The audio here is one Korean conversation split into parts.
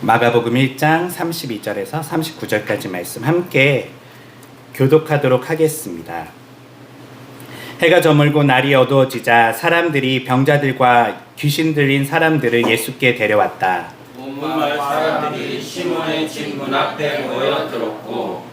마가복음 1장 32절에서 39절까지 말씀 함께 교독하도록 하겠습니다. 해가 저물고 날이 어두워지자 사람들이 병자들과 귀신 들린 사람들을 예수께 데려왔다. 온마을 사람들이 시몬의 집 문 앞에 모여들었고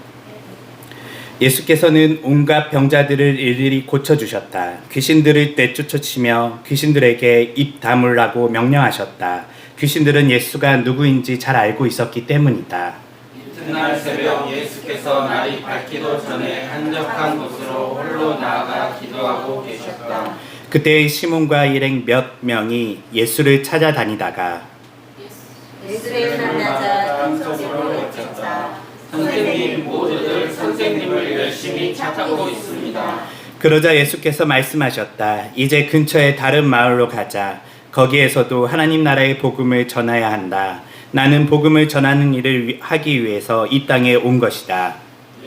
예수께서는 온갖 병자들을 일일이 고쳐주셨다. 귀신들을 내쫓으시며 귀신들에게 입 다물라고 명령하셨다. 귀신들은 예수가 누구인지 잘 알고 있었기 때문이다. 이튿날 새벽 예수께서 날이 밝기도 전에 한적한 곳으로 홀로 나아가 기도하고 계셨다. 그때 시몬과 일행 몇 명이 예수를 찾아다니다가 예수를 만나자 큰 소리로 외쳤다. 선생님, 모두들 선생님을 열심히 찾고 있습니다. 그러자 예수께서 말씀하셨다. 이제 근처에 다른 마을로 가자. 거기에서도 하나님 나라의 복음을 전해야 한다. 나는 복음을 전하는 일을 하기 위해서 이 땅에 온 것이다.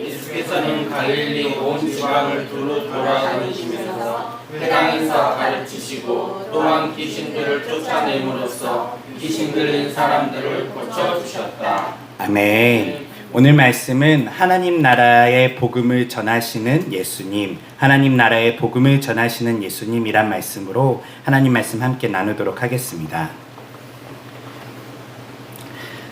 예수께서는 갈릴리 온 지방을 두루 돌아다니시면서 회당에서 가르치시고 또한 귀신들을 쫓아내므로써 귀신 들린 사람들을 고쳐주셨다. 아멘. 오늘 말씀은 하나님 나라의 복음을 전하시는 예수님, 하나님 나라의 복음을 전하시는 예수님이란 말씀으로 하나님 말씀 함께 나누도록 하겠습니다.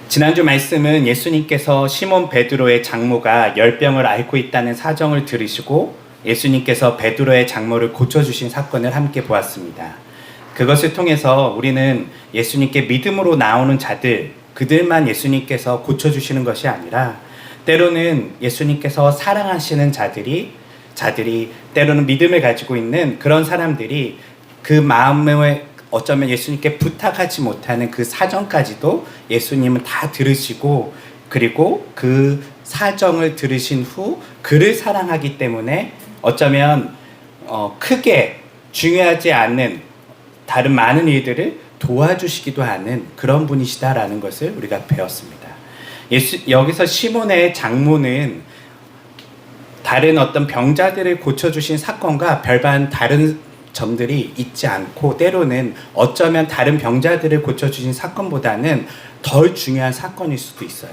지난주 말씀은 예수님께서 시몬 베드로의 장모가 열병을 앓고 있다는 사정을 들으시고 예수님께서 베드로의 장모를 고쳐주신 사건을 함께 보았습니다. 그것을 통해서 우리는 예수님께 믿음으로 나오는 자들, 그들만 예수님께서 고쳐주시는 것이 아니라 때로는 예수님께서 사랑하시는 자들이 때로는 믿음을 가지고 있는 그런 사람들이 그 마음에 어쩌면 예수님께 부탁하지 못하는 그 사정까지도 예수님은 다 들으시고 그리고 그 사정을 들으신 후 그를 사랑하기 때문에 어쩌면 크게 중요하지 않는 다른 많은 일들을 도와주시기도 하는 그런 분이시다라는 것을 우리가 배웠습니다. 여기서 시몬의 장모는 다른 어떤 병자들을 고쳐주신 사건과 별반 다른 점들이 있지 않고 때로는 어쩌면 다른 병자들을 고쳐주신 사건보다는 덜 중요한 사건일 수도 있어요.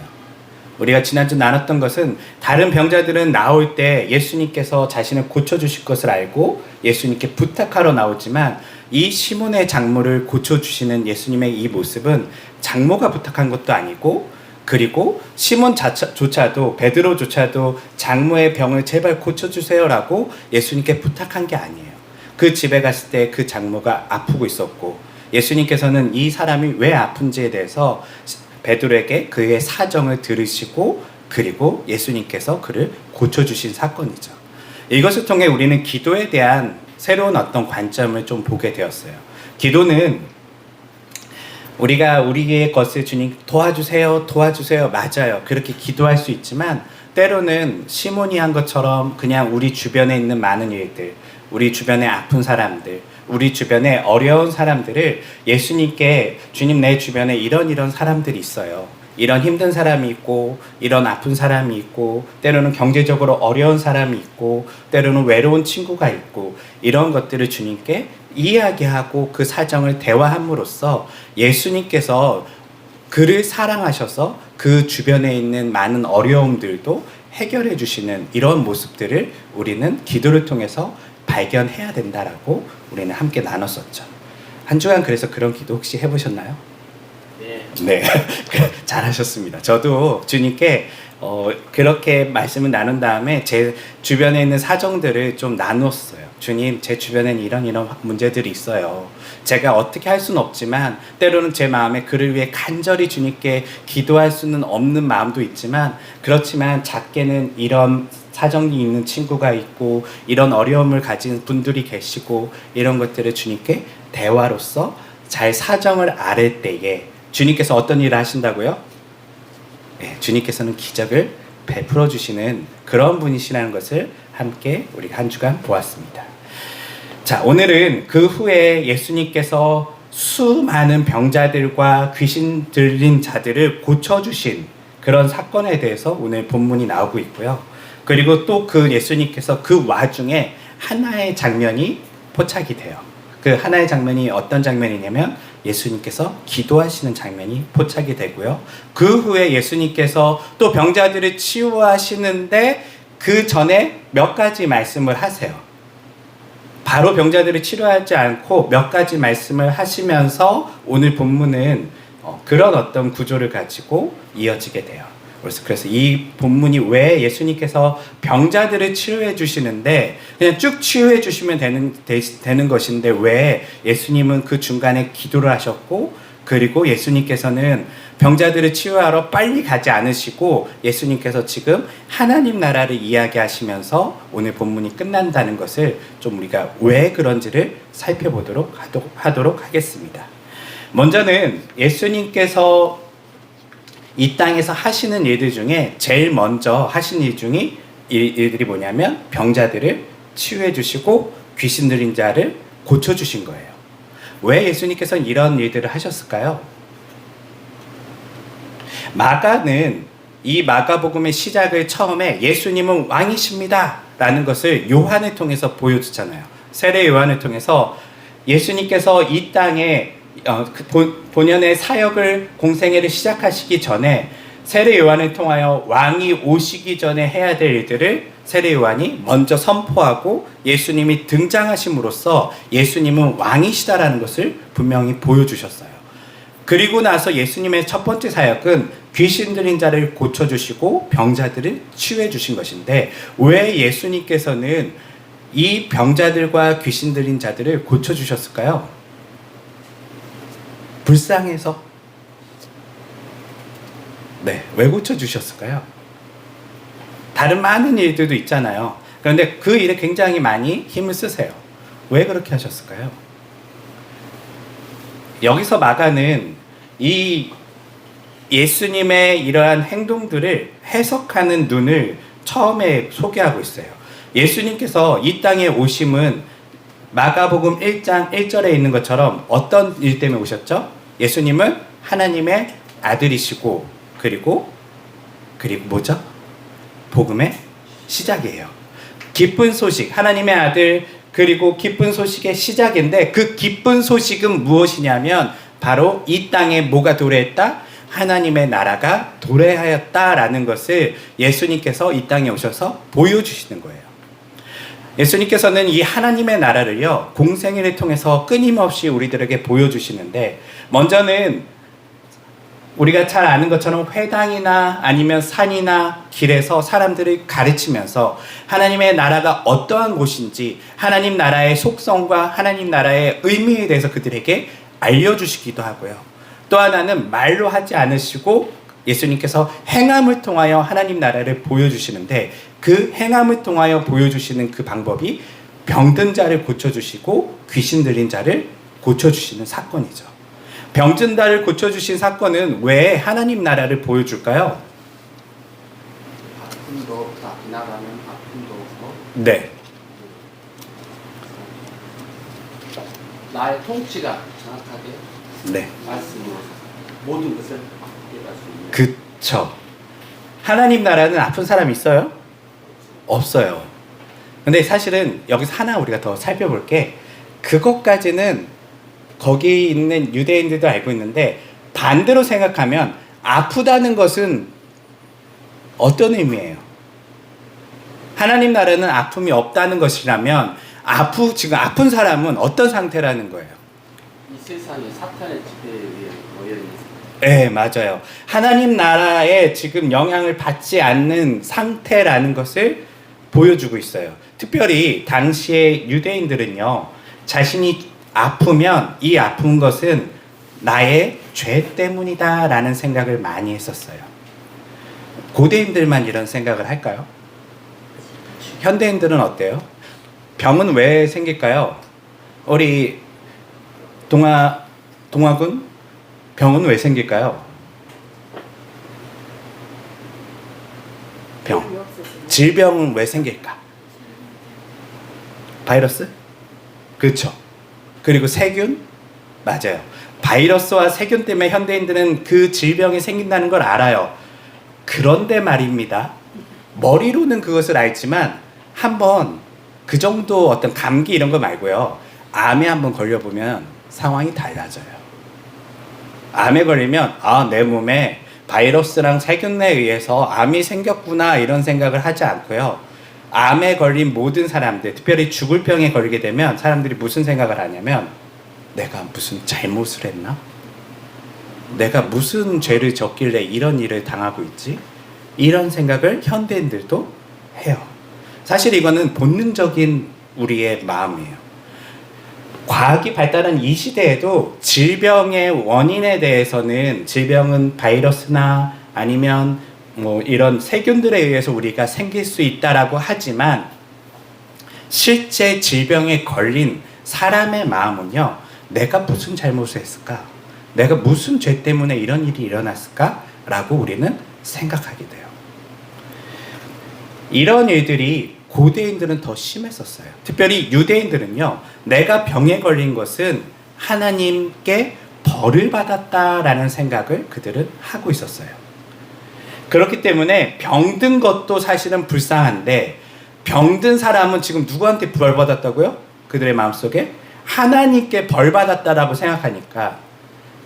우리가 지난주 나눴던 것은 다른 병자들은 나올 때 예수님께서 자신을 고쳐주실 것을 알고 예수님께 부탁하러 나오지만 이 시몬의 장모를 고쳐주시는 예수님의 이 모습은 장모가 부탁한 것도 아니고 그리고 시몬조차도 베드로조차도 장모의 병을 제발 고쳐주세요라고 예수님께 부탁한 게 아니에요. 그 집에 갔을 때 그 장모가 아프고 있었고 예수님께서는 이 사람이 왜 아픈지에 대해서 베드로에게 그의 사정을 들으시고 그리고 예수님께서 그를 고쳐주신 사건이죠. 이것을 통해 우리는 기도에 대한 새로운 어떤 관점을 좀 보게 되었어요. 기도는 우리가 우리의 것을 주님 도와주세요 맞아요. 그렇게 기도할 수 있지만 때로는 시몬이 한 것처럼 그냥 우리 주변에 있는 많은 일들, 우리 주변에 아픈 사람들, 우리 주변에 어려운 사람들을 예수님께 주님 내 주변에 이런 사람들이 있어요. 이런 힘든 사람이 있고 이런 아픈 사람이 있고 때로는 경제적으로 어려운 사람이 있고 때로는 외로운 친구가 있고 이런 것들을 주님께 이야기하고 그 사정을 대화함으로써 예수님께서 그를 사랑하셔서 그 주변에 있는 많은 어려움들도 해결해 주시는 이런 모습들을 우리는 기도를 통해서 발견해야 된다라고 우리는 함께 나눴었죠. 한 주간 그래서 그런 기도 혹시 해보셨나요? 네. 잘하셨습니다. 저도 주님께 그렇게 말씀을 나눈 다음에 제 주변에 있는 사정들을 좀 나눴어요. 주님, 제 주변에는 이런 문제들이 있어요. 제가 어떻게 할 수는 없지만 때로는 제 마음에 그를 위해 간절히 주님께 기도할 수는 없는 마음도 있지만 그렇지만 작게는 이런 사정이 있는 친구가 있고 이런 어려움을 가진 분들이 계시고 이런 것들을 주님께 대화로서 잘 사정을 아를 때에 주님께서 어떤 일을 하신다고요? 네, 주님께서는 기적을 베풀어 주시는 그런 분이시라는 것을 함께 우리가 한 주간 보았습니다. 자, 오늘은 그 후에 예수님께서 수많은 병자들과 귀신 들린 자들을 고쳐주신 그런 사건에 대해서 오늘 본문이 나오고 있고요. 그리고 또 그 예수님께서 그 와중에 하나의 장면이 포착이 돼요. 그 하나의 장면이 어떤 장면이냐면 예수님께서 기도하시는 장면이 포착이 되고요. 그 후에 예수님께서 또 병자들을 치유하시는데 그 전에 몇 가지 말씀을 하세요. 바로 병자들을 치료하지 않고 몇 가지 말씀을 하시면서 오늘 본문은 그런 어떤 구조를 가지고 이어지게 돼요. 그래서 이 본문이 왜 예수님께서 병자들을 치료해 주시는데 그냥 쭉 치유해 주시면 되는 것인데 왜 예수님은 그 중간에 기도를 하셨고 그리고 예수님께서는 병자들을 치유하러 빨리 가지 않으시고 예수님께서 지금 하나님 나라를 이야기하시면서 오늘 본문이 끝난다는 것을 좀 우리가 왜 그런지를 살펴보도록 하도록 하겠습니다. 먼저는 예수님께서 이 땅에서 하시는 일들 중에 제일 먼저 하신 일들이 뭐냐면 병자들을 치유해 주시고 귀신 들린 자를 고쳐 주신 거예요. 왜 예수님께서는 이런 일들을 하셨을까요? 마가는 이 마가복음의 시작을 처음에 예수님은 왕이십니다 라는 것을 요한을 통해서 보여주잖아요. 세례 요한을 통해서 예수님께서 이 땅에 본연의 사역을 공생애를 시작하시기 전에 세례 요한을 통하여 왕이 오시기 전에 해야 될 일들을 세례 요한이 먼저 선포하고 예수님이 등장하심으로써 예수님은 왕이시다라는 것을 분명히 보여주셨어요. 그리고 나서 예수님의 첫 번째 사역은 귀신 들린 자를 고쳐주시고 병자들을 치유해 주신 것인데 왜 예수님께서는 이 병자들과 귀신 들린 자들을 고쳐주셨을까요? 불쌍해서? 네, 왜 고쳐주셨을까요? 다른 많은 일들도 있잖아요. 그런데 그 일에 굉장히 많이 힘을 쓰세요. 왜 그렇게 하셨을까요? 여기서 마가는 이 예수님의 이러한 행동들을 해석하는 눈을 처음에 소개하고 있어요. 예수님께서 이 땅에 오심은 마가복음 1장 1절에 있는 것처럼 어떤 일 때문에 오셨죠? 예수님은 하나님의 아들이시고 그리고 뭐죠? 복음의 시작이에요. 기쁜 소식, 하나님의 아들 그리고 기쁜 소식의 시작인데 그 기쁜 소식은 무엇이냐면 바로 이 땅에 뭐가 도래했다? 하나님의 나라가 도래하였다라는 것을 예수님께서 이 땅에 오셔서 보여주시는 거예요. 예수님께서는 이 하나님의 나라를요, 공생애를 통해서 끊임없이 우리들에게 보여주시는데, 먼저는 우리가 잘 아는 것처럼 회당이나 아니면 산이나 길에서 사람들을 가르치면서 하나님의 나라가 어떠한 곳인지, 하나님 나라의 속성과 하나님 나라의 의미에 대해서 그들에게 알려주시기도 하고요. 또 하나는 말로 하지 않으시고 예수님께서 행함을 통하여 하나님 나라를 보여주시는데 그 행함을 통하여 보여주시는 그 방법이 병든 자를 고쳐주시고 귀신 들린 자를 고쳐주시는 사건이죠. 병든 자를 고쳐주신 사건은 왜 하나님 나라를 보여줄까요? 아픔도 다 지나가면 아픔도 없고 네. 나의 통치가 정확하게 네. 말씀으로 모든 것을 깨달을 수 있는 그쵸. 하나님 나라는 아픈 사람 있어요? 없어요. 근데 사실은 여기서 하나 우리가 더 살펴볼 게 그것까지는 거기 있는 유대인들도 알고 있는데 반대로 생각하면 아프다는 것은 어떤 의미예요? 하나님 나라는 아픔이 없다는 것이라면 지금 아픈 사람은 어떤 상태라는 거예요? 이 세상에 사탄의 지배에 의해 놓여있는 네, 맞아요. 하나님 나라에 지금 영향을 받지 않는 상태라는 것을 보여주고 있어요. 특별히 당시의 유대인들은요, 자신이 아프면 이 아픈 것은 나의 죄 때문이다라는 생각을 많이 했었어요. 고대인들만 이런 생각을 할까요? 현대인들은 어때요? 병은 왜 생길까요? 우리 동화군? 병은 왜 생길까요? 질병은 왜 생길까? 바이러스? 그렇죠. 그리고 세균? 맞아요. 바이러스와 세균 때문에 현대인들은 그 질병이 생긴다는 걸 알아요. 그런데 말입니다. 머리로는 그것을 알지만 한번 그 정도 어떤 감기 이런 거 말고요. 암에 한번 걸려보면 상황이 달라져요. 암에 걸리면 내 몸에 바이러스랑 세균에 의해서 암이 생겼구나 이런 생각을 하지 않고요. 암에 걸린 모든 사람들, 특별히 죽을 병에 걸리게 되면 사람들이 무슨 생각을 하냐면 내가 무슨 잘못을 했나? 내가 무슨 죄를 졌길래 이런 일을 당하고 있지? 이런 생각을 현대인들도 해요. 사실 이거는 본능적인 우리의 마음이에요. 과학이 발달한 이 시대에도 질병의 원인에 대해서는 질병은 바이러스나 아니면 뭐 이런 세균들에 의해서 우리가 생길 수 있다라고 하지만 실제 질병에 걸린 사람의 마음은요, 내가 무슨 잘못을 했을까? 내가 무슨 죄 때문에 이런 일이 일어났을까? 라고 우리는 생각하게 돼요. 이런 일들이 고대인들은 더 심했었어요. 특별히 유대인들은요, 내가 병에 걸린 것은 하나님께 벌을 받았다라는 생각을 그들은 하고 있었어요. 그렇기 때문에 병든 것도 사실은 불쌍한데 병든 사람은 지금 누구한테 벌 받았다고요? 그들의 마음속에 하나님께 벌 받았다라고 생각하니까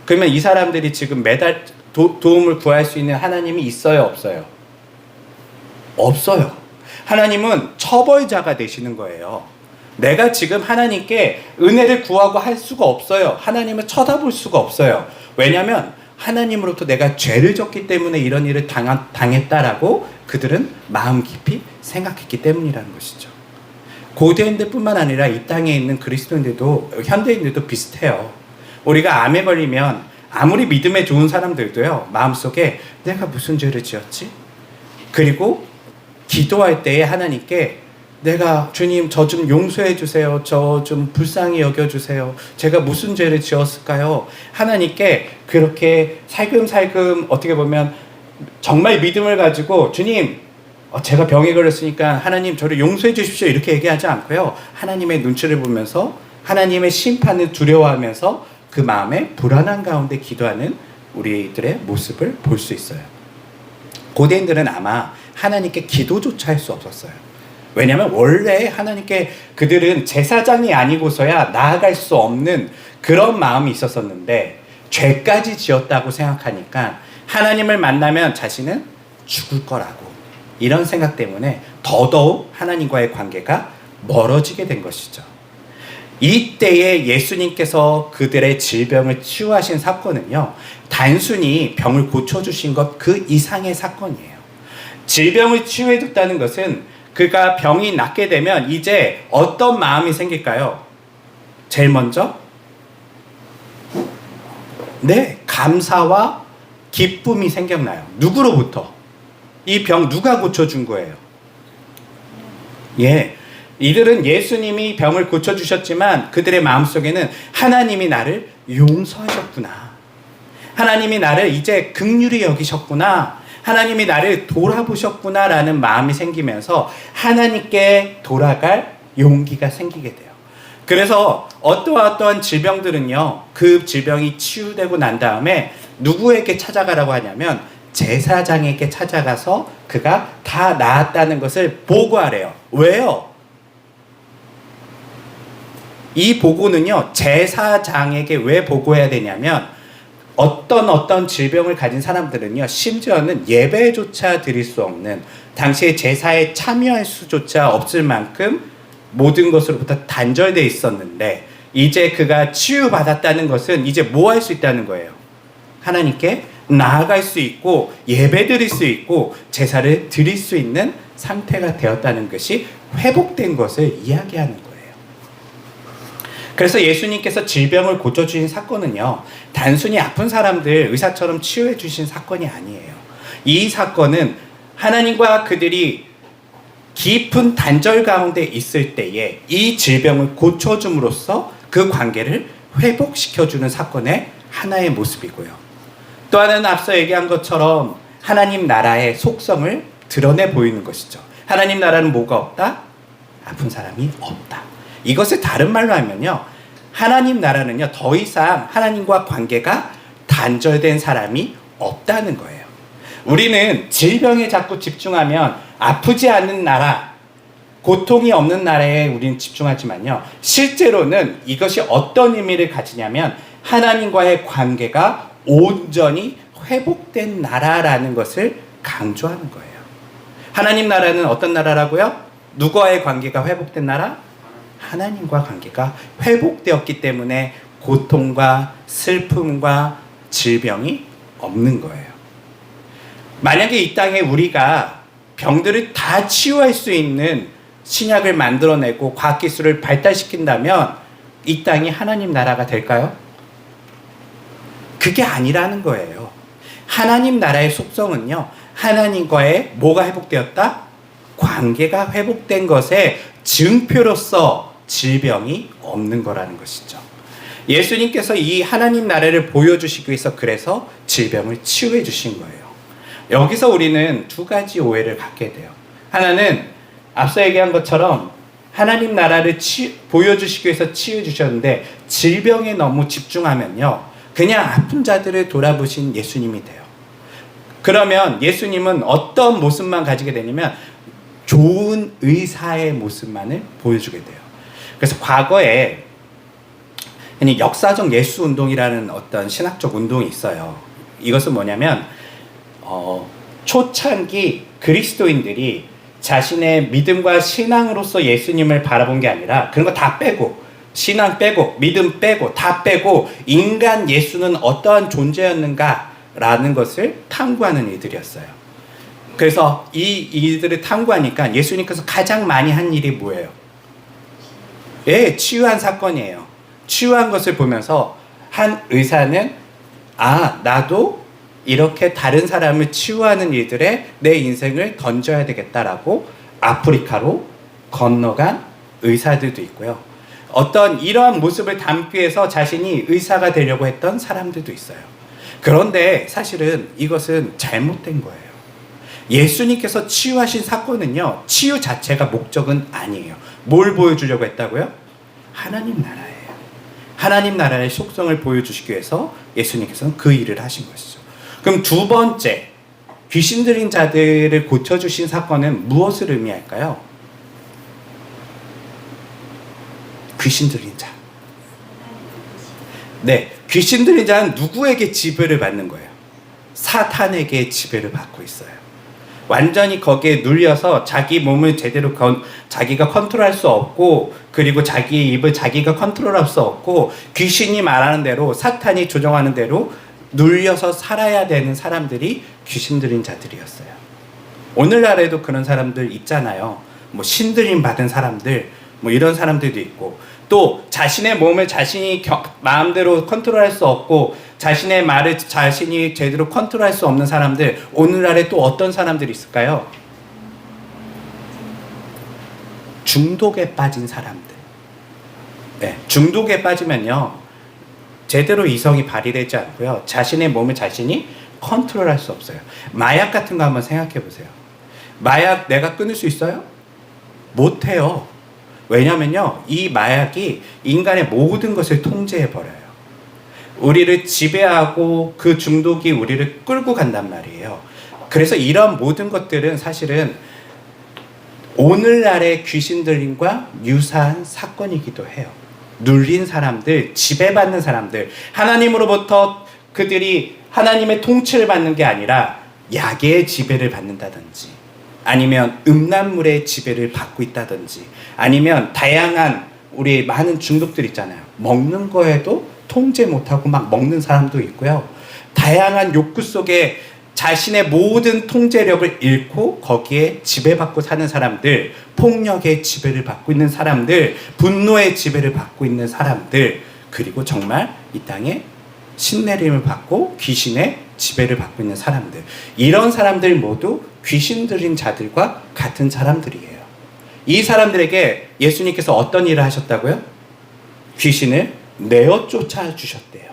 그러면 이 사람들이 지금 매달 도움을 구할 수 있는 하나님이 있어요, 없어요? 없어요. 하나님은 처벌자가 되시는 거예요. 내가 지금 하나님께 은혜를 구하고 할 수가 없어요. 하나님을 쳐다볼 수가 없어요. 왜냐하면 하나님으로부터 내가 죄를 졌기 때문에 이런 일을 당했다라고 그들은 마음 깊이 생각했기 때문이라는 것이죠. 고대인들뿐만 아니라 이 땅에 있는 그리스도인들도 현대인들도 비슷해요. 우리가 암에 걸리면 아무리 믿음에 좋은 사람들도요, 마음속에 내가 무슨 죄를 지었지? 그리고 기도할 때에 하나님께 내가 주님 저 좀 용서해 주세요. 저 좀 불쌍히 여겨주세요. 제가 무슨 죄를 지었을까요? 하나님께 그렇게 살금살금 어떻게 보면 정말 믿음을 가지고 주님 제가 병에 걸렸으니까 하나님 저를 용서해 주십시오 이렇게 얘기하지 않고요. 하나님의 눈치를 보면서 하나님의 심판을 두려워하면서 그 마음에 불안한 가운데 기도하는 우리들의 모습을 볼 수 있어요. 고대인들은 아마 하나님께 기도조차 할 수 없었어요. 왜냐하면 원래 하나님께 그들은 제사장이 아니고서야 나아갈 수 없는 그런 마음이 있었었는데 죄까지 지었다고 생각하니까 하나님을 만나면 자신은 죽을 거라고 이런 생각 때문에 더더욱 하나님과의 관계가 멀어지게 된 것이죠. 이때에 예수님께서 그들의 질병을 치유하신 사건은요, 단순히 병을 고쳐주신 것 그 이상의 사건이에요. 질병을 치유해줬다는 것은 그가 병이 낫게 되면 이제 어떤 마음이 생길까요? 제일 먼저 감사와 기쁨이 생겨나요. 누구로부터? 이 병 누가 고쳐준 거예요? 이들은 예수님이 병을 고쳐주셨지만 그들의 마음속에는 하나님이 나를 용서하셨구나. 하나님이 나를 이제 긍휼히 여기셨구나. 하나님이 나를 돌아보셨구나 라는 마음이 생기면서 하나님께 돌아갈 용기가 생기게 돼요. 그래서 어떠한 질병들은요, 그 질병이 치유되고 난 다음에 누구에게 찾아가라고 하냐면 제사장에게 찾아가서 그가 다 나았다는 것을 보고하래요. 왜요? 이 보고는요, 제사장에게 왜 보고해야 되냐면 어떤 질병을 가진 사람들은요, 심지어는 예배조차 드릴 수 없는, 당시에 제사에 참여할 수조차 없을 만큼 모든 것으로부터 단절되어 있었는데 이제 그가 치유받았다는 것은 이제 뭐 할 수 있다는 거예요? 하나님께 나아갈 수 있고 예배 드릴 수 있고 제사를 드릴 수 있는 상태가 되었다는 것이 회복된 것을 이야기하는 거예요. 그래서 예수님께서 질병을 고쳐주신 사건은요, 단순히 아픈 사람들 의사처럼 치유해 주신 사건이 아니에요. 이 사건은 하나님과 그들이 깊은 단절 가운데 있을 때에 이 질병을 고쳐줌으로써 그 관계를 회복시켜주는 사건의 하나의 모습이고요. 또 하나는 앞서 얘기한 것처럼 하나님 나라의 속성을 드러내 보이는 것이죠. 하나님 나라는 뭐가 없다? 아픈 사람이 없다. 이것을 다른 말로 하면요, 하나님 나라는요, 더 이상 하나님과 관계가 단절된 사람이 없다는 거예요. 우리는 질병에 자꾸 집중하면 아프지 않은 나라, 고통이 없는 나라에 우리는 집중하지만요. 실제로는 이것이 어떤 의미를 가지냐면 하나님과의 관계가 온전히 회복된 나라라는 것을 강조하는 거예요. 하나님 나라는 어떤 나라라고요? 누구와의 관계가 회복된 나라? 하나님과 관계가 회복되었기 때문에 고통과 슬픔과 질병이 없는 거예요. 만약에 이 땅에 우리가 병들을 다 치유할 수 있는 신약을 만들어내고 과학기술을 발달시킨다면 이 땅이 하나님 나라가 될까요? 그게 아니라는 거예요. 하나님 나라의 속성은요, 하나님과의 뭐가 회복되었다? 관계가 회복된 것의 증표로서 질병이 없는 거라는 것이죠. 예수님께서 이 하나님 나라를 보여주시기 위해서 그래서 질병을 치유해 주신 거예요. 여기서 우리는 두 가지 오해를 갖게 돼요. 하나는 앞서 얘기한 것처럼 하나님 나라를 보여주시기 위해서 치유해 주셨는데 질병에 너무 집중하면요, 그냥 아픈 자들을 돌아보신 예수님이 돼요. 그러면 예수님은 어떤 모습만 가지게 되냐면 좋은 의사의 모습만을 보여주게 돼요. 그래서 과거에 역사적 예수 운동이라는 어떤 신학적 운동이 있어요. 이것은 뭐냐면 초창기 그리스도인들이 자신의 믿음과 신앙으로서 예수님을 바라본 게 아니라 그런 거 다 빼고, 신앙 빼고 믿음 빼고 다 빼고 인간 예수는 어떠한 존재였는가라는 것을 탐구하는 일들이었어요. 그래서 이 일들을 탐구하니까 예수님께서 가장 많이 한 일이 뭐예요? 예, 치유한 사건이에요. 치유한 것을 보면서 한 의사는 나도 이렇게 다른 사람을 치유하는 일들에 내 인생을 던져야 되겠다라고 아프리카로 건너간 의사들도 있고요. 어떤 이러한 모습을 담기 위해서 자신이 의사가 되려고 했던 사람들도 있어요. 그런데 사실은 이것은 잘못된 거예요. 예수님께서 치유하신 사건은요, 치유 자체가 목적은 아니에요. 뭘 보여주려고 했다고요? 하나님 나라예요. 하나님 나라의 속성을 보여주시기 위해서 예수님께서는 그 일을 하신 것이죠. 그럼 두 번째, 귀신 들린 자들을 고쳐주신 사건은 무엇을 의미할까요? 귀신 들린 자. 네, 귀신 들린 자는 누구에게 지배를 받는 거예요? 사탄에게 지배를 받고 있어요. 완전히 거기에 눌려서 자기 몸을 제대로 자기가 컨트롤할 수 없고, 그리고 자기의 입을 자기가 컨트롤할 수 없고, 귀신이 말하는 대로, 사탄이 조정하는 대로 눌려서 살아야 되는 사람들이 귀신 들린 자들이었어요. 오늘날에도 그런 사람들 있잖아요. 뭐 신들림 받은 사람들, 뭐 이런 사람들도 있고, 또 자신의 몸을 자신이 마음대로 컨트롤할 수 없고 자신의 말을 자신이 제대로 컨트롤할 수 없는 사람들, 오늘날에 또 어떤 사람들이 있을까요? 중독에 빠진 사람들. 네, 중독에 빠지면요, 제대로 이성이 발휘되지 않고요, 자신의 몸을 자신이 컨트롤할 수 없어요. 마약 같은 거 한번 생각해 보세요. 마약 내가 끊을 수 있어요? 못해요. 왜냐면요, 이 마약이 인간의 모든 것을 통제해버려요. 우리를 지배하고 그 중독이 우리를 끌고 간단 말이에요. 그래서 이런 모든 것들은 사실은 오늘날의 귀신 들림과 유사한 사건이기도 해요. 눌린 사람들, 지배받는 사람들, 하나님으로부터 그들이 하나님의 통치를 받는 게 아니라 약의 지배를 받는다든지, 아니면 음란물의 지배를 받고 있다든지, 아니면 다양한 우리 많은 중독들 있잖아요. 먹는 거에도 통제 못하고 막 먹는 사람도 있고요. 다양한 욕구 속에 자신의 모든 통제력을 잃고 거기에 지배받고 사는 사람들, 폭력의 지배를 받고 있는 사람들, 분노의 지배를 받고 있는 사람들, 그리고 정말 이 땅에 신내림을 받고 귀신의 지배를 받고 있는 사람들, 이런 사람들 모두 귀신 들린 자들과 같은 사람들이에요. 이 사람들에게 예수님께서 어떤 일을 하셨다고요? 귀신을 내어 쫓아 주셨대요.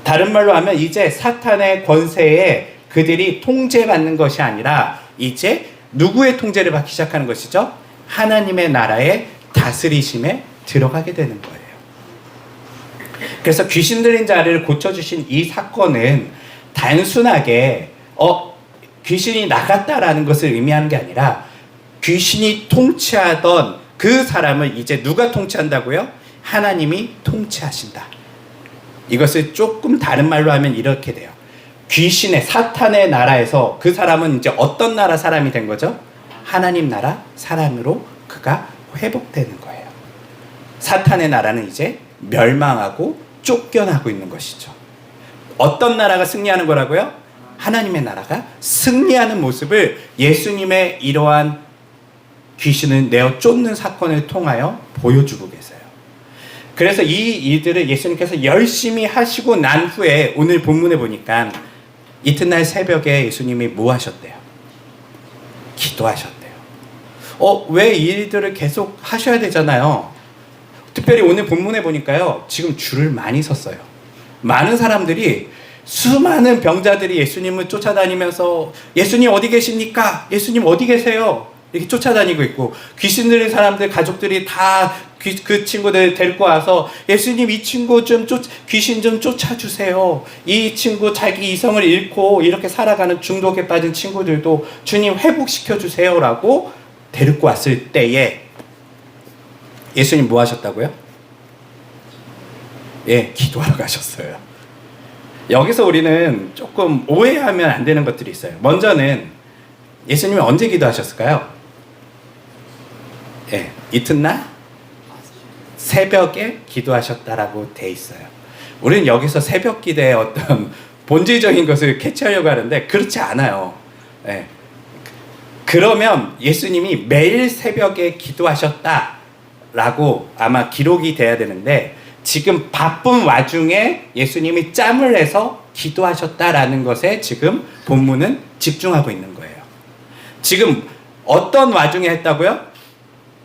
다른 말로 하면 이제 사탄의 권세에 그들이 통제받는 것이 아니라 이제 누구의 통제를 받기 시작하는 것이죠? 하나님의 나라의 다스리심에 들어가게 되는 거예요. 그래서 귀신 들린 자를 고쳐주신 이 사건은 단순하게 귀신이 나갔다라는 것을 의미하는 게 아니라 귀신이 통치하던 그 사람을 이제 누가 통치한다고요? 하나님이 통치하신다. 이것을 조금 다른 말로 하면 이렇게 돼요. 귀신의 사탄의 나라에서 그 사람은 이제 어떤 나라 사람이 된 거죠? 하나님 나라 사람으로 그가 회복되는 거예요. 사탄의 나라는 이제 멸망하고 쫓겨나고 있는 것이죠. 어떤 나라가 승리하는 거라고요? 하나님의 나라가 승리하는 모습을 예수님의 이러한 귀신을 내어 쫓는 사건을 통하여 보여주고 계세요. 그래서 이 일들을 예수님께서 열심히 하시고 난 후에 오늘 본문에 보니까 이튿날 새벽에 예수님이 뭐 하셨대요? 기도하셨대요. 왜 이 일들을 계속 하셔야 되잖아요. 특별히 오늘 본문에 보니까요, 지금 줄을 많이 섰어요. 많은 사람들이, 수많은 병자들이 예수님을 쫓아다니면서 예수님 어디 계십니까? 예수님 어디 계세요? 이렇게 쫓아다니고 있고, 귀신 들린 사람들 가족들이 다 그 친구들 데리고 와서 예수님 이 친구 좀 귀신 좀 쫓아주세요. 이 친구 자기 이성을 잃고 이렇게 살아가는 중독에 빠진 친구들도 주님 회복시켜 주세요라고 데리고 왔을 때에 예수님 뭐 하셨다고요? 예, 기도하러 가셨어요. 여기서 우리는 조금 오해하면 안 되는 것들이 있어요. 먼저는 예수님이 언제 기도하셨을까요? 예, 이튿날 새벽에 기도하셨다라고 돼 있어요. 우리는 여기서 새벽 기도의 어떤 본질적인 것을 캐치하려고 하는데 그렇지 않아요. 예. 그러면 예수님이 매일 새벽에 기도하셨다라고 아마 기록이 돼야 되는데, 지금 바쁜 와중에 예수님이 짬을 내서 기도하셨다라는 것에 지금 본문은 집중하고 있는 거예요. 지금 어떤 와중에 했다고요?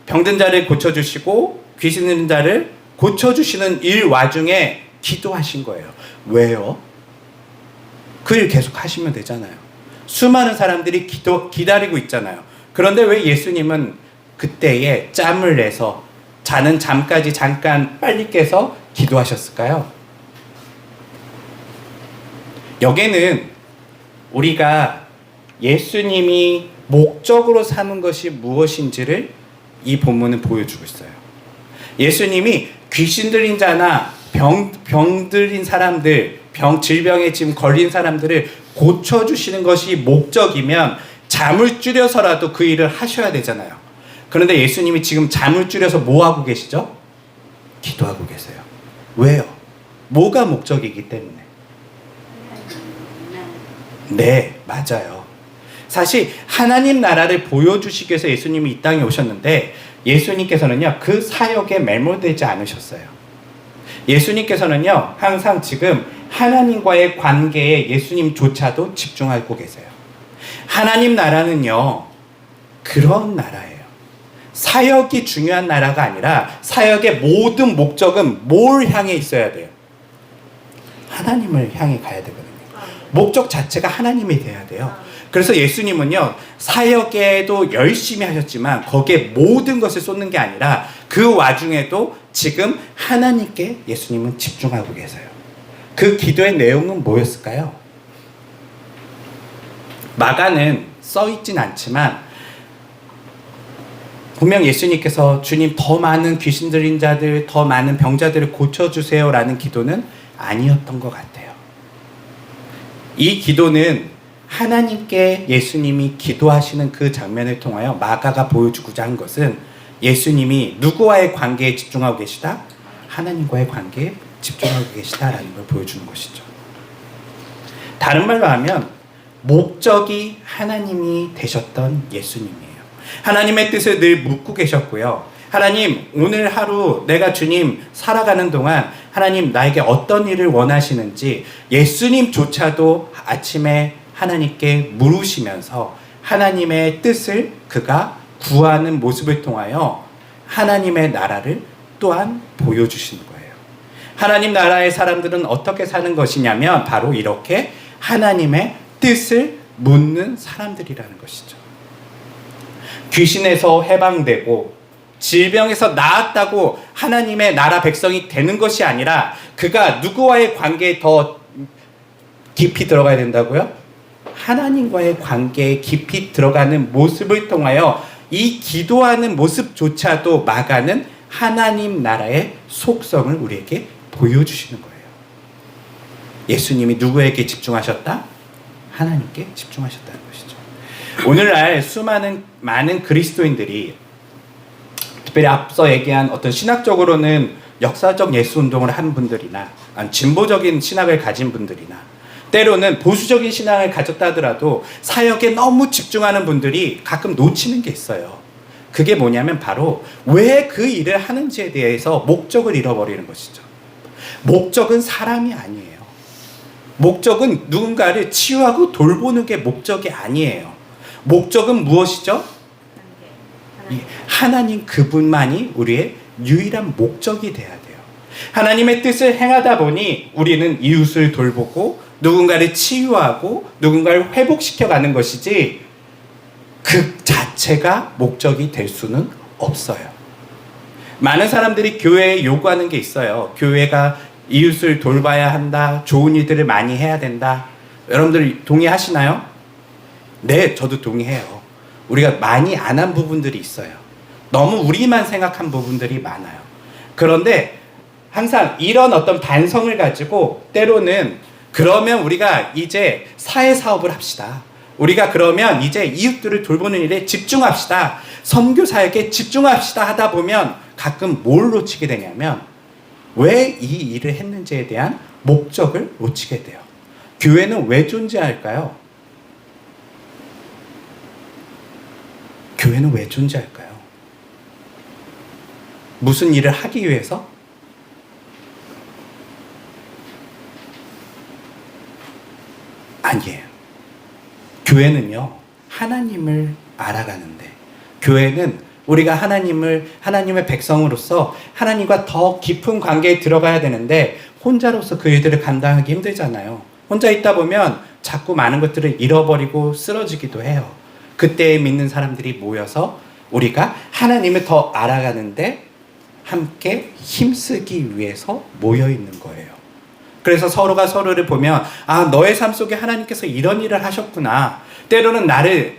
병든 자를 고쳐주시고 귀신 들린 자를 고쳐주시는 일 와중에 기도하신 거예요. 왜요? 그 일 계속 하시면 되잖아요. 수많은 사람들이 기다리고 있잖아요. 그런데 왜 예수님은 그때에 짬을 내서 자는 잠까지 잠깐 빨리 깨서 기도하셨을까요? 여기는 우리가 예수님이 목적으로 삼은 것이 무엇인지를 이 본문은 보여주고 있어요. 예수님이 귀신 들린 자나 병 들린 사람들, 질병에 지금 걸린 사람들을 고쳐주시는 것이 목적이면 잠을 줄여서라도 그 일을 하셔야 되잖아요. 그런데 예수님이 지금 잠을 줄여서 뭐 하고 계시죠? 기도하고 계세요. 왜요? 뭐가 목적이기 때문에. 네, 맞아요. 사실 하나님 나라를 보여주시기 위해서 예수님이 이 땅에 오셨는데, 예수님께서는요 그 사역에 매몰되지 않으셨어요. 예수님께서는요 항상 지금 하나님과의 관계에 예수님조차도 집중하고 계세요. 하나님 나라는요 그런 나라예요. 사역이 중요한 나라가 아니라 사역의 모든 목적은 뭘 향해 있어야 돼요? 하나님을 향해 가야 되거든요. 목적 자체가 하나님이 돼야 돼요. 그래서 예수님은요 사역에도 열심히 하셨지만 거기에 모든 것을 쏟는 게 아니라 그 와중에도 지금 하나님께 예수님은 집중하고 계세요. 그 기도의 내용은 뭐였을까요? 마가는 써있진 않지만 분명 예수님께서 주님 더 많은 귀신 들린 자들, 더 많은 병자들을 고쳐주세요 라는 기도는 아니었던 것 같아요. 이 기도는 하나님께 예수님이 기도하시는 그 장면을 통하여 마가가 보여주고자 한 것은 예수님이 누구와의 관계에 집중하고 계시다? 하나님과의 관계에 집중하고 계시다라는 걸 보여주는 것이죠. 다른 말로 하면 목적이 하나님이 되셨던 예수님이에요. 하나님의 뜻을 늘 묻고 계셨고요. 하나님, 오늘 하루 내가 주님 살아가는 동안 하나님 나에게 어떤 일을 원하시는지 예수님조차도 아침에 하나님께 물으시면서 하나님의 뜻을 그가 구하는 모습을 통하여 하나님의 나라를 또한 보여주시는 거예요. 하나님 나라의 사람들은 어떻게 사는 것이냐면 바로 이렇게 하나님의 뜻을 묻는 사람들이라는 것이죠. 귀신에서 해방되고 질병에서 나았다고 하나님의 나라 백성이 되는 것이 아니라 그가 누구와의 관계에 더 깊이 들어가야 된다고요? 하나님과의 관계에 깊이 들어가는 모습을 통하여 이 기도하는 모습조차도 마가는 하나님 나라의 속성을 우리에게 보여주시는 거예요. 예수님이 누구에게 집중하셨다? 하나님께 집중하셨다는 것이죠. 오늘날 많은 그리스도인들이 특별히 앞서 얘기한 어떤 신학적으로는 역사적 예수 운동을 한 분들이나 진보적인 신학을 가진 분들이나 때로는 보수적인 신앙을 가졌다 하더라도 사역에 너무 집중하는 분들이 가끔 놓치는 게 있어요. 그게 뭐냐면 바로 왜 그 일을 하는지에 대해서 목적을 잃어버리는 것이죠. 목적은 사람이 아니에요. 목적은 누군가를 치유하고 돌보는 게 목적이 아니에요. 목적은 무엇이죠? 하나님 그분만이 우리의 유일한 목적이 돼야 돼요. 하나님의 뜻을 행하다 보니 우리는 이웃을 돌보고 누군가를 치유하고 누군가를 회복시켜가는 것이지 그 자체가 목적이 될 수는 없어요. 많은 사람들이 교회에 요구하는 게 있어요. 교회가 이웃을 돌봐야 한다. 좋은 일들을 많이 해야 된다. 여러분들 동의하시나요? 네, 저도 동의해요. 우리가 많이 안 한 부분들이 있어요. 너무 우리만 생각한 부분들이 많아요. 그런데 항상 이런 어떤 반성을 가지고 때로는 그러면 우리가 이제 사회사업을 합시다. 우리가 그러면 이제 이웃들을 돌보는 일에 집중합시다. 선교 사역에 집중합시다 하다 보면 가끔 뭘 놓치게 되냐면 왜 이 일을 했는지에 대한 목적을 놓치게 돼요. 교회는 왜 존재할까요? 교회는 왜 존재할까요? 무슨 일을 하기 위해서? 아니에요. 교회는요, 하나님을 알아가는데, 교회는 우리가 하나님의 백성으로서 하나님과 더 깊은 관계에 들어가야 되는데, 혼자로서 그 일들을 감당하기 힘들잖아요. 혼자 있다 보면 자꾸 많은 것들을 잃어버리고 쓰러지기도 해요. 그때 믿는 사람들이 모여서 우리가 하나님을 더 알아가는데 함께 힘쓰기 위해서 모여 있는 거예요. 그래서 서로가 서로를 보면 너의 삶 속에 하나님께서 이런 일을 하셨구나. 때로는 나를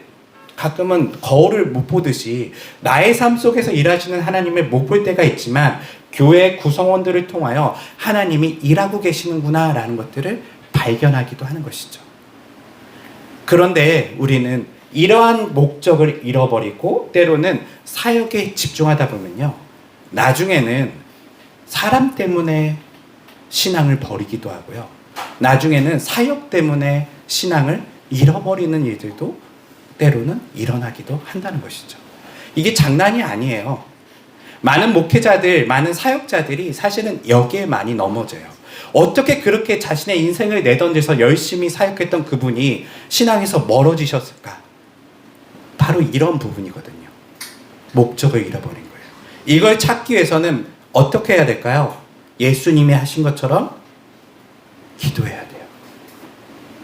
가끔은 거울을 못 보듯이 나의 삶 속에서 일하시는 하나님을 못 볼 때가 있지만 교회 구성원들을 통하여 하나님이 일하고 계시는구나 라는 것들을 발견하기도 하는 것이죠. 그런데 우리는 이러한 목적을 잃어버리고 때로는 사역에 집중하다 보면요, 나중에는 사람 때문에 신앙을 버리기도 하고요, 나중에는 사역 때문에 신앙을 잃어버리는 일들도 때로는 일어나기도 한다는 것이죠. 이게 장난이 아니에요. 많은 목회자들, 많은 사역자들이 사실은 여기에 많이 넘어져요. 어떻게 그렇게 자신의 인생을 내던져서 열심히 사역했던 그분이 신앙에서 멀어지셨을까? 바로 이런 부분이거든요. 목적을 잃어버린 거예요. 이걸 찾기 위해서는 어떻게 해야 될까요? 예수님이 하신 것처럼 기도해야 돼요.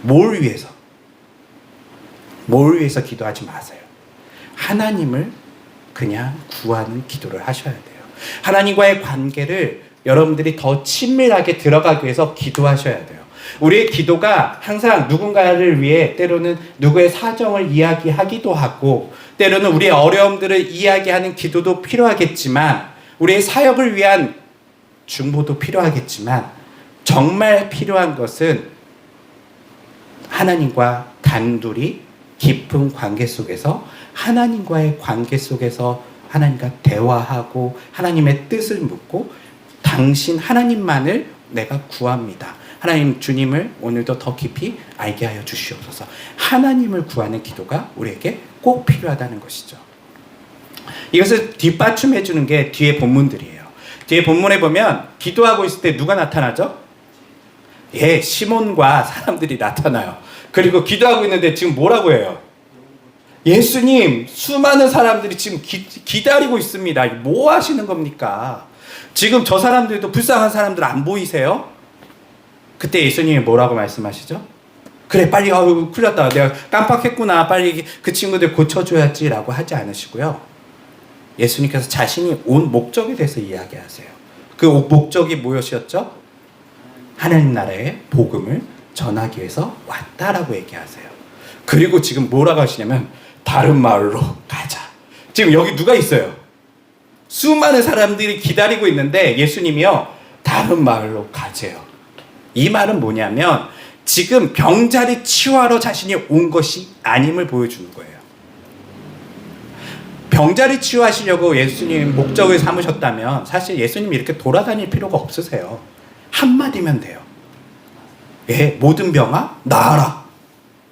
뭘 위해서? 뭘 위해서 기도하지 마세요. 하나님을 그냥 구하는 기도를 하셔야 돼요. 하나님과의 관계를 여러분들이 더 친밀하게 들어가기 위해서 기도하셔야 돼요. 우리의 기도가 항상 누군가를 위해 때로는 누구의 사정을 이야기하기도 하고 때로는 우리의 어려움들을 이야기하는 기도도 필요하겠지만 우리의 사역을 위한 중보도 필요하겠지만 정말 필요한 것은 하나님과 단둘이 깊은 관계 속에서 하나님과의 관계 속에서 하나님과 대화하고 하나님의 뜻을 묻고 당신 하나님만을 내가 구합니다. 하나님 주님을 오늘도 더 깊이 알게 하여 주시옵소서. 하나님을 구하는 기도가 우리에게 꼭 필요하다는 것이죠. 이것을 뒷받침해 주는 게 뒤에 본문들이에요. 뒤에 본문에 보면 기도하고 있을 때 누가 나타나죠? 시몬과 사람들이 나타나요. 그리고 기도하고 있는데 지금 뭐라고 해요? 예수님, 수많은 사람들이 지금 기다리고 있습니다. 뭐 하시는 겁니까? 지금 저 사람들도 불쌍한 사람들 안 보이세요? 그때 예수님이 뭐라고 말씀하시죠? 그래, 빨리 큰일 났다. 내가 깜빡했구나. 빨리 그 친구들 고쳐줘야지 라고 하지 않으시고요. 예수님께서 자신이 온 목적에 대해서 이야기하세요. 그 목적이 무엇이었죠? 하나님 나라의 복음을 전하기 위해서 왔다라고 얘기하세요. 그리고 지금 뭐라고 하시냐면 다른 마을로 가자. 지금 여기 누가 있어요? 수많은 사람들이 기다리고 있는데 예수님이요, 다른 마을로 가세요. 이 말은 뭐냐면 지금 병자리 치유하러 자신이 온 것이 아님을 보여주는 거예요. 병자리 치유하시려고 예수님 목적을 삼으셨다면 사실 예수님이 이렇게 돌아다닐 필요가 없으세요. 한마디면 돼요. 예, 모든 병아 나아라.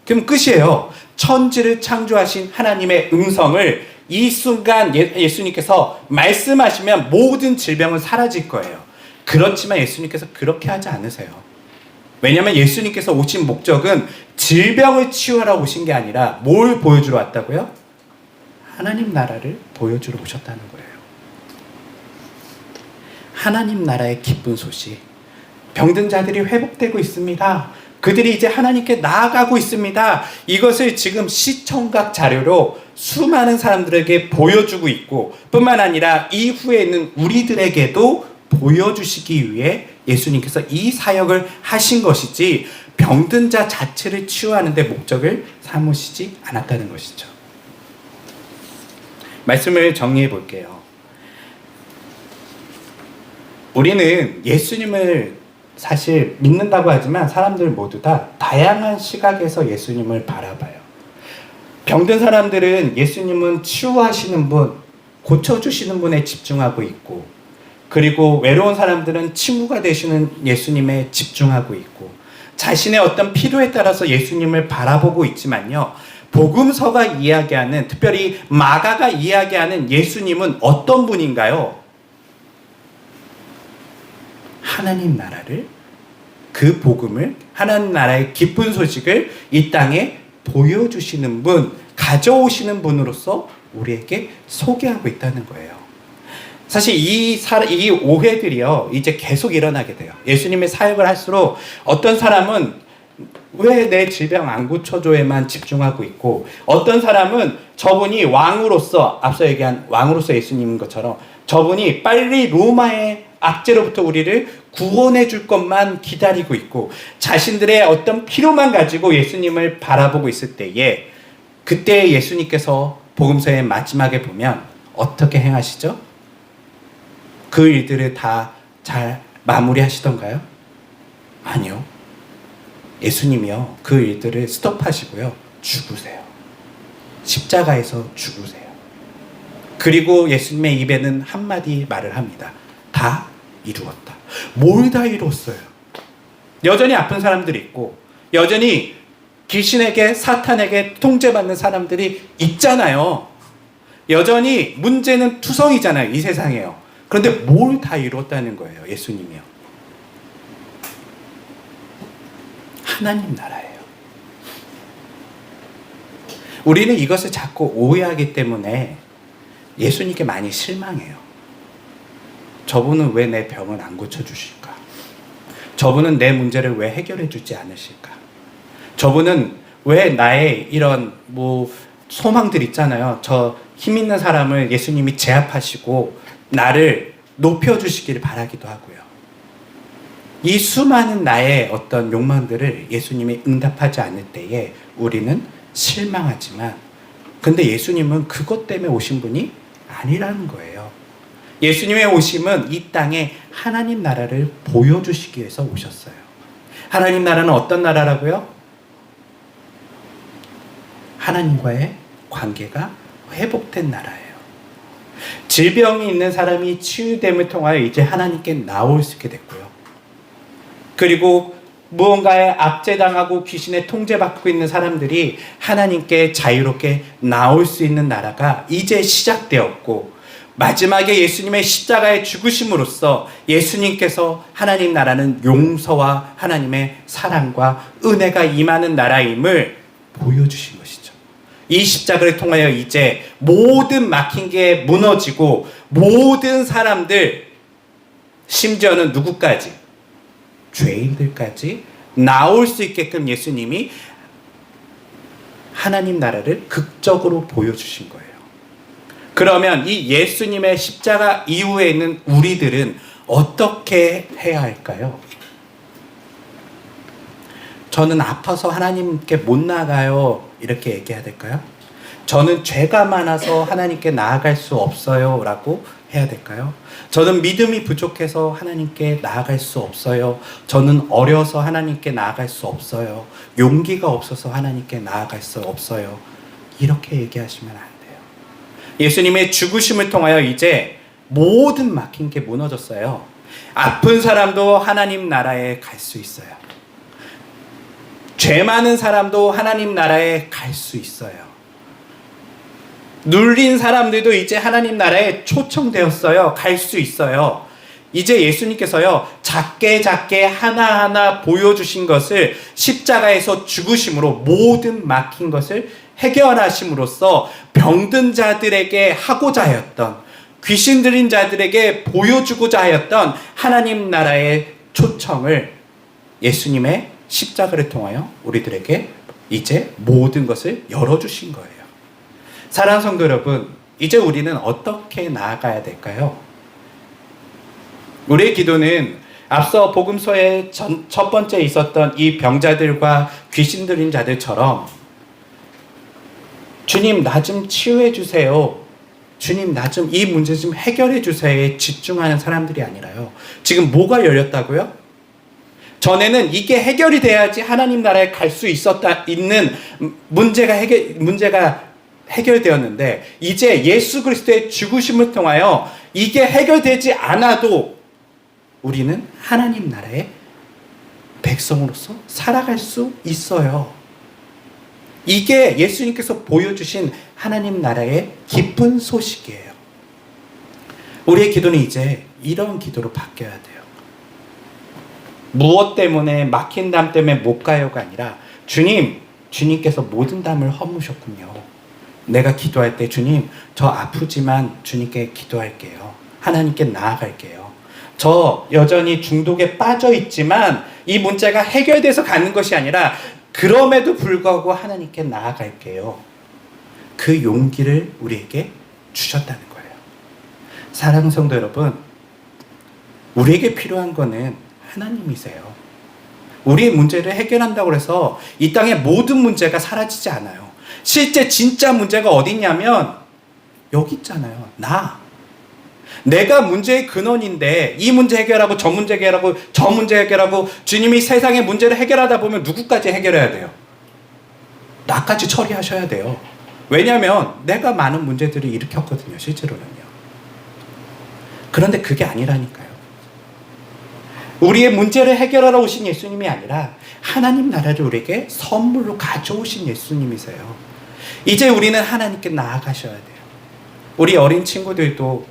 그럼 끝이에요. 천지를 창조하신 하나님의 음성을 이 순간 예수님께서 말씀하시면 모든 질병은 사라질 거예요. 그렇지만 예수님께서 그렇게 하지 않으세요. 왜냐하면 예수님께서 오신 목적은 질병을 치유하러 오신 게 아니라 뭘 보여주러 왔다고요? 하나님 나라를 보여주러 오셨다는 거예요. 하나님 나라의 기쁜 소식. 병든 자들이 회복되고 있습니다. 그들이 이제 하나님께 나아가고 있습니다. 이것을 지금 시청각 자료로 수많은 사람들에게 보여주고 있고, 뿐만 아니라 이후에 있는 우리들에게도 보여주시기 위해 예수님께서 이 사역을 하신 것이지 병든 자 자체를 치유하는 데 목적을 삼으시지 않았다는 것이죠. 말씀을 정리해 볼게요. 우리는 예수님을 사실 믿는다고 하지만 사람들 모두 다 다양한 시각에서 예수님을 바라봐요. 병든 사람들은 예수님은 치유하시는 분, 고쳐주시는 분에 집중하고 있고, 그리고 외로운 사람들은 친구가 되시는 예수님에 집중하고 있고, 자신의 어떤 필요에 따라서 예수님을 바라보고 있지만요, 복음서가 이야기하는, 특별히 마가가 이야기하는 예수님은 어떤 분인가요? 하나님 나라를, 그 복음을, 하나님 나라의 기쁜 소식을 이 땅에 보여주시는 분, 가져오시는 분으로서 우리에게 소개하고 있다는 거예요. 사실 이 오해들이요, 이제 계속 일어나게 돼요. 예수님의 사역을 할수록 어떤 사람은 왜 내 질병 안 고쳐줘에만 집중하고 있고, 어떤 사람은 저분이 왕으로서, 앞서 얘기한 왕으로서 예수님인 것처럼 저분이 빨리 로마의 악재로부터 우리를 구원해 줄 것만 기다리고 있고, 자신들의 어떤 필요만 가지고 예수님을 바라보고 있을 때에, 그때 예수님께서 복음서의 마지막에 보면 어떻게 행하시죠? 그 일들을 다 잘 마무리하시던가요? 아니요. 예수님이요, 그 일들을 스톱하시고요, 죽으세요. 십자가에서 죽으세요. 그리고 예수님의 입에는 한마디 말을 합니다. 다 이루었다. 뭘 다 이루었어요? 여전히 아픈 사람들이 있고, 여전히 귀신에게, 사탄에게 통제받는 사람들이 있잖아요. 여전히 문제는 투성이잖아요, 이 세상에요. 그런데 뭘 다 이루었다는 거예요, 예수님이요? 하나님 나라예요. 우리는 이것을 자꾸 오해하기 때문에 예수님께 많이 실망해요. 저분은 왜 내 병을 안 고쳐주실까? 저분은 내 문제를 왜 해결해 주지 않으실까? 저분은 왜 나의 이런 소망들 있잖아요. 저 힘 있는 사람을 예수님이 제압하시고 나를 높여주시기를 바라기도 하고요. 이 수많은 나의 어떤 욕망들을 예수님이 응답하지 않을 때에 우리는 실망하지만, 근데 예수님은 그것 때문에 오신 분이 아니라는 거예요. 예수님의 오심은 이 땅에 하나님 나라를 보여주시기 위해서 오셨어요. 하나님 나라는 어떤 나라라고요? 하나님과의 관계가 회복된 나라예요. 질병이 있는 사람이 치유됨을 통하여 이제 하나님께 나올 수 있게 됐고요. 그리고 무언가에 압제당하고 귀신에 통제받고 있는 사람들이 하나님께 자유롭게 나올 수 있는 나라가 이제 시작되었고, 마지막에 예수님의 십자가의 죽으심으로써 예수님께서 하나님 나라는 용서와 하나님의 사랑과 은혜가 임하는 나라임을 보여주신 것이죠. 이 십자가를 통하여 이제 모든 막힌 게 무너지고, 모든 사람들, 심지어는 누구까지? 죄인들까지 나올 수 있게끔 예수님이 하나님 나라를 극적으로 보여주신 거예요. 그러면 이 예수님의 십자가 이후에 있는 우리들은 어떻게 해야 할까요? 저는 아파서 하나님께 못 나가요, 이렇게 얘기해야 될까요? 저는 죄가 많아서 하나님께 나아갈 수 없어요 라고 해야 될까요? 저는 믿음이 부족해서 하나님께 나아갈 수 없어요. 저는 어려서 하나님께 나아갈 수 없어요. 용기가 없어서 하나님께 나아갈 수 없어요. 이렇게 얘기하시면 안 돼요. 예수님의 죽으심을 통하여 이제 모든 막힌 게 무너졌어요. 아픈 사람도 하나님 나라에 갈 수 있어요. 죄 많은 사람도 하나님 나라에 갈 수 있어요. 눌린 사람들도 이제 하나님 나라에 초청되었어요. 갈 수 있어요. 이제 예수님께서요, 작게 하나하나 보여주신 것을 십자가에서 죽으심으로 모든 막힌 것을 해결하심으로써 병든 자들에게 하고자 하였던, 귀신 들린 자들에게 보여주고자 하였던 하나님 나라의 초청을 예수님의 십자가를 통하여 우리들에게 이제 모든 것을 열어주신 거예요. 사랑하는 성도 여러분, 이제 우리는 어떻게 나아가야 될까요? 우리의 기도는 앞서 복음서의 첫 번째 있었던 이 병자들과 귀신 들린 자들처럼 주님 나 좀 치유해 주세요. 주님 나 좀 이 문제 좀 해결해 주세요에 집중하는 사람들이 아니라요. 지금 뭐가 열렸다고요? 전에는 이게 해결이 돼야지 하나님 나라에 갈 수 있는 문제가 해결되었는데 이제 예수 그리스도의 죽으심을 통하여 이게 해결되지 않아도 우리는 하나님 나라의 백성으로서 살아갈 수 있어요. 이게 예수님께서 보여주신 하나님 나라의 기쁜 소식이에요. 우리의 기도는 이제 이런 기도로 바뀌어야 돼요. 무엇 때문에, 막힌 담 때문에 못 가요가 아니라 주님께서 모든 담을 허무셨군요. 내가 기도할 때 주님, 저 아프지만 주님께 기도할게요. 하나님께 나아갈게요. 저 여전히 중독에 빠져 있지만 이 문제가 해결돼서 가는 것이 아니라 그럼에도 불구하고 하나님께 나아갈게요. 그 용기를 우리에게 주셨다는 거예요. 사랑하는 성도 여러분, 우리에게 필요한 거는 하나님이세요. 우리의 문제를 해결한다고 해서 이 땅의 모든 문제가 사라지지 않아요. 실제 진짜 문제가 어디 있냐면 여기 있잖아요. 내가 문제의 근원인데 이 문제 해결하고 저 문제 해결하고 저 문제 해결하고 주님이 세상의 문제를 해결하다 보면 누구까지 해결해야 돼요? 나까지 처리하셔야 돼요. 왜냐하면 내가 많은 문제들을 일으켰거든요. 실제로는요. 그런데 그게 아니라니까요. 우리의 문제를 해결하러 오신 예수님이 아니라 하나님 나라를 우리에게 선물로 가져오신 예수님이세요. 이제 우리는 하나님께 나아가셔야 돼요. 우리 어린 친구들도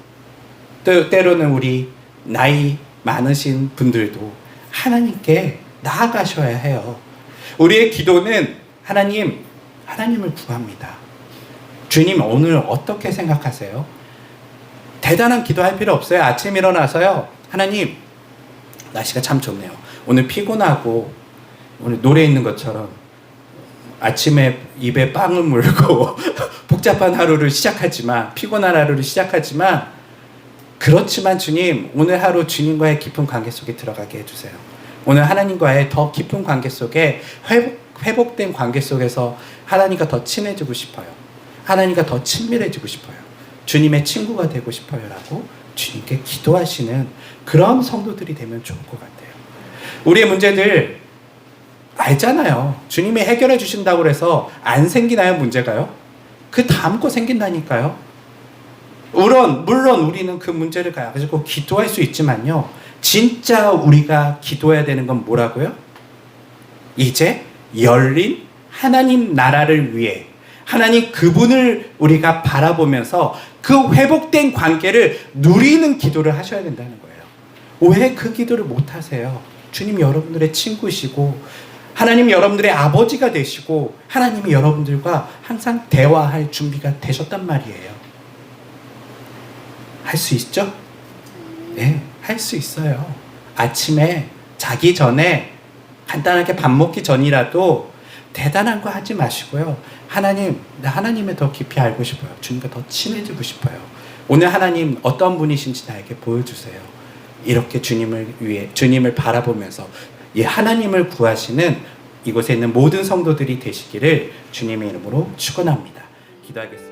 때로는 우리 나이 많으신 분들도 하나님께 나아가셔야 해요. 우리의 기도는 하나님을 구합니다. 주님 오늘 어떻게 생각하세요? 대단한 기도할 필요 없어요. 아침 일어나서요. 하나님 날씨가 참 좋네요. 오늘 피곤하고 오늘 노래 있는 것처럼 아침에 입에 빵을 물고 복잡한 하루를 시작하지만 피곤한 하루를 시작하지만 그렇지만 주님 오늘 하루 주님과의 깊은 관계 속에 들어가게 해주세요. 오늘 하나님과의 더 깊은 관계 속에 회복된 관계 속에서 하나님과 더 친해지고 싶어요. 하나님과 더 친밀해지고 싶어요. 주님의 친구가 되고 싶어요 라고 주님께 기도하시는 그런 성도들이 되면 좋을 것 같아요. 우리의 문제들 알잖아요. 주님이 해결해 주신다고 해서 안 생기나요, 문제가요? 그 다음 거 생긴다니까요. 물론 우리는 그 문제를 가지고 기도할 수 있지만요. 진짜 우리가 기도해야 되는 건 뭐라고요? 이제 열린 하나님 나라를 위해 하나님 그분을 우리가 바라보면서 그 회복된 관계를 누리는 기도를 하셔야 된다는 거예요. 왜 그 기도를 못 하세요? 주님 여러분들의 친구시고 하나님 여러분들의 아버지가 되시고 하나님이 여러분들과 항상 대화할 준비가 되셨단 말이에요. 할 수 있죠? 네, 할 수 있어요. 아침에 자기 전에 간단하게 밥 먹기 전이라도 대단한 거 하지 마시고요. 나 하나님을 더 깊이 알고 싶어요. 주님과 더 친해지고 싶어요. 오늘 하나님 어떤 분이신지 나에게 보여주세요. 이렇게 주님을 바라보면서 이 하나님을 구하시는 이곳에 있는 모든 성도들이 되시기를 주님의 이름으로 축원합니다. 기도하겠습니다.